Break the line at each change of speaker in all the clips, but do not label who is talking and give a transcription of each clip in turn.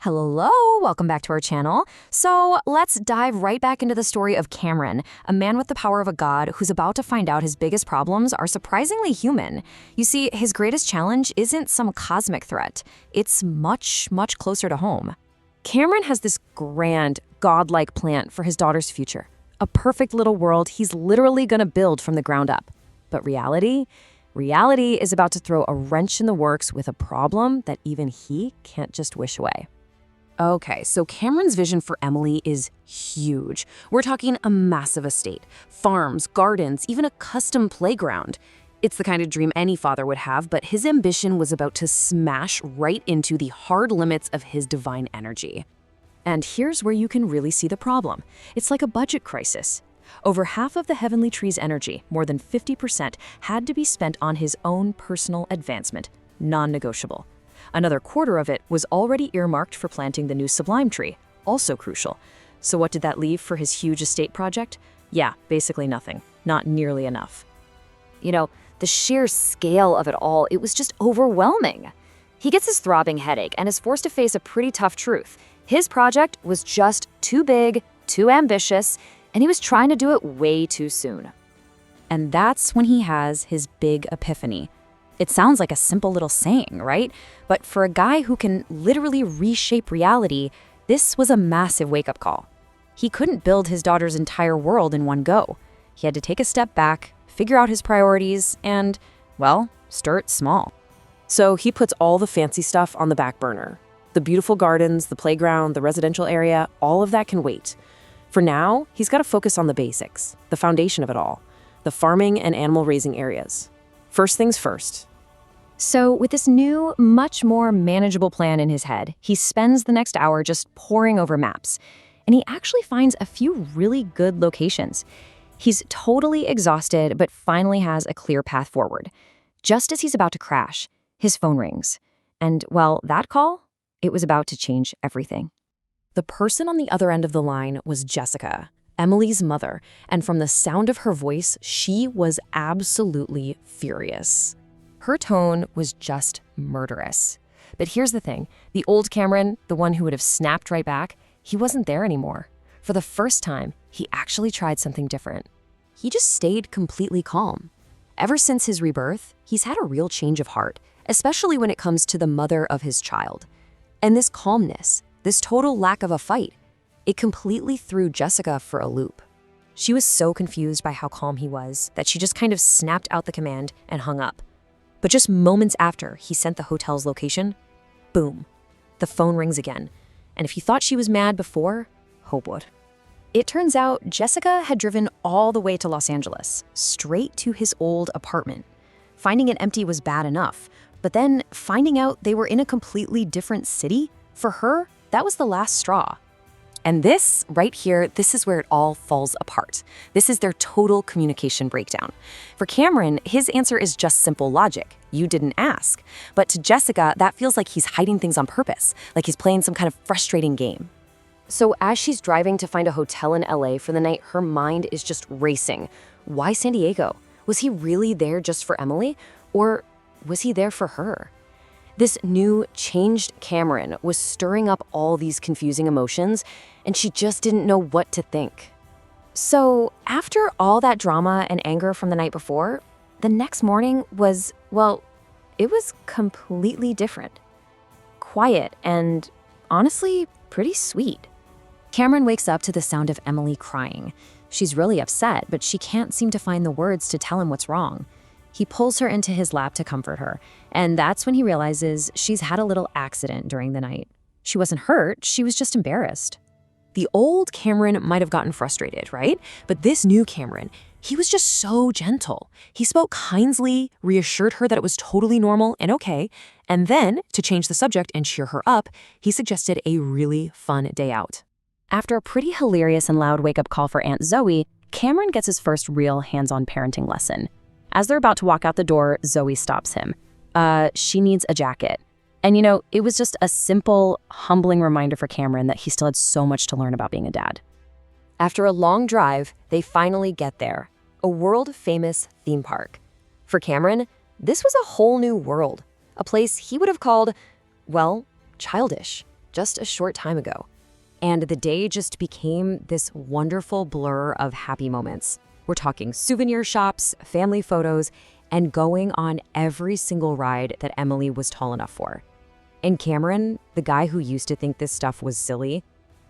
Hello, welcome back to our channel. So let's dive right back into the story of Cameron, a man with the power of a god who's about to find out his biggest problems are surprisingly human. You see, his greatest challenge isn't some cosmic threat. It's much, much closer to home. Cameron has this grand, godlike plan for his daughter's future. A perfect little world he's literally gonna build from the ground up. But reality is about to throw a wrench in the works with a problem that even he can't just wish away. Okay, so Cameron's vision for Emily is huge. We're talking a massive estate, farms, gardens, even a custom playground. It's the kind of dream any father would have, but his ambition was about to smash right into the hard limits of his divine energy. And here's where you can really see the problem. It's like a budget crisis. Over half of the Heavenly Tree's energy, more than 50%, had to be spent on his own personal advancement, non-negotiable. Another quarter of it was already earmarked for planting the new Sublime Tree, also crucial. So what did that leave for his huge estate project? Yeah, basically nothing. Not nearly enough.
The sheer scale of it all, it was just overwhelming. He gets his throbbing headache and is forced to face a pretty tough truth. His project was just too big, too ambitious, and he was trying to do it way too soon.
And that's when he has his big epiphany. It sounds like a simple little saying, right? But for a guy who can literally reshape reality, this was a massive wake-up call. He couldn't build his daughter's entire world in one go. He had to take a step back, figure out his priorities, and, well, start small.
So he puts all the fancy stuff on the back burner. The beautiful gardens, the playground, the residential area, all of that can wait. For now, he's got to focus on the basics, the foundation of it all, the farming and animal raising areas. First things first.
So with this new, much more manageable plan in his head, he spends the next hour just poring over maps. And he actually finds a few really good locations. He's totally exhausted, but finally has a clear path forward. Just as he's about to crash, his phone rings. And, well, that call, it was about to change everything.
The person on the other end of the line was Jessica, Emily's mother, and from the sound of her voice, she was absolutely furious.
Her tone was just murderous. But here's the thing. The old Cameron, the one who would have snapped right back, he wasn't there anymore. For the first time, he actually tried something different. He just stayed completely calm. Ever since his rebirth, he's had a real change of heart, especially when it comes to the mother of his child. And this calmness, this total lack of a fight, it completely threw Jessica for a loop. She was so confused by how calm he was that she just kind of snapped out the command and hung up. But just moments after he sent the hotel's location, boom, the phone rings again. And if he thought she was mad before, oh boy. It turns out Jessica had driven all the way to Los Angeles, straight to his old apartment. Finding it empty was bad enough, but then finding out they were in a completely different city, for her, that was the last straw. And this, right here, this is where it all falls apart. This is their total communication breakdown. For Cameron, his answer is just simple logic. You didn't ask. But to Jessica, that feels like he's hiding things on purpose, like he's playing some kind of frustrating game. So as she's driving to find a hotel in LA for the night, her mind is just racing. Why San Diego? Was he really there just for Emily? Or was he there for her? This new, changed Cameron was stirring up all these confusing emotions, and she just didn't know what to think. So after all that drama and anger from the night before, the next morning was, well, it was completely different. Quiet and, honestly, pretty sweet. Cameron wakes up to the sound of Emily crying. She's really upset, but she can't seem to find the words to tell him what's wrong. He pulls her into his lap to comfort her, and that's when he realizes she's had a little accident during the night. She wasn't hurt, she was just embarrassed. The old Cameron might have gotten frustrated, right? But this new Cameron, he was just so gentle. He spoke kindly, reassured her that it was totally normal and okay, and then, to change the subject and cheer her up, he suggested a really fun day out. After a pretty hilarious and loud wake-up call for Aunt Zoe, Cameron gets his first real hands-on parenting lesson. As they're about to walk out the door, Zoe stops him. She needs a jacket. And it was just a simple, humbling reminder for Cameron that he still had so much to learn about being a dad. After a long drive, they finally get there, a world-famous theme park. For Cameron, this was a whole new world, a place he would have called, well, childish. just a short time ago.
And the day just became this wonderful blur of happy moments. We're talking souvenir shops, family photos, and going on every single ride that Emily was tall enough for. And Cameron, the guy who used to think this stuff was silly,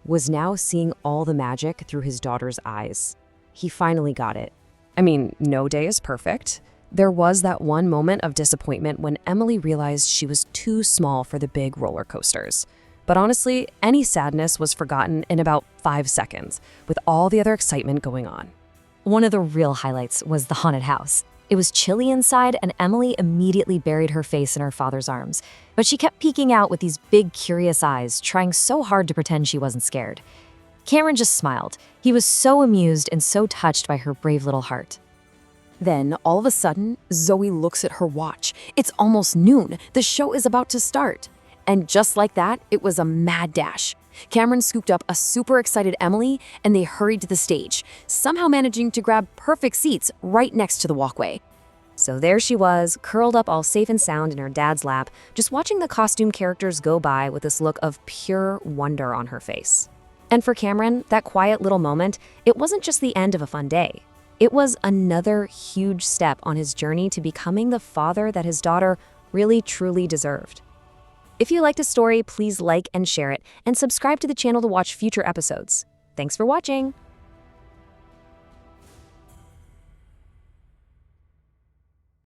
was now seeing all the magic through his daughter's eyes. He finally got it.
I mean, no day is perfect. There was that one moment of disappointment when Emily realized she was too small for the big roller coasters. But honestly, any sadness was forgotten in about 5 seconds, with all the other excitement going on.
One of the real highlights was the haunted house. It was chilly inside, and Emily immediately buried her face in her father's arms. But she kept peeking out with these big, curious eyes, trying so hard to pretend she wasn't scared. Cameron just smiled. He was so amused and so touched by her brave little heart.
Then, all of a sudden, Zoe looks at her watch. It's almost noon. The show is about to start. And just like that, it was a mad dash. Cameron scooped up a super excited Emily, and they hurried to the stage, somehow managing to grab perfect seats right next to the walkway.
So there she was, curled up all safe and sound in her dad's lap, just watching the costume characters go by with this look of pure wonder on her face. And for Cameron, that quiet little moment, it wasn't just the end of a fun day. It was another huge step on his journey to becoming the father that his daughter really truly deserved. If you liked the story, please like and share it, and subscribe to the channel to watch future episodes. Thanks for watching!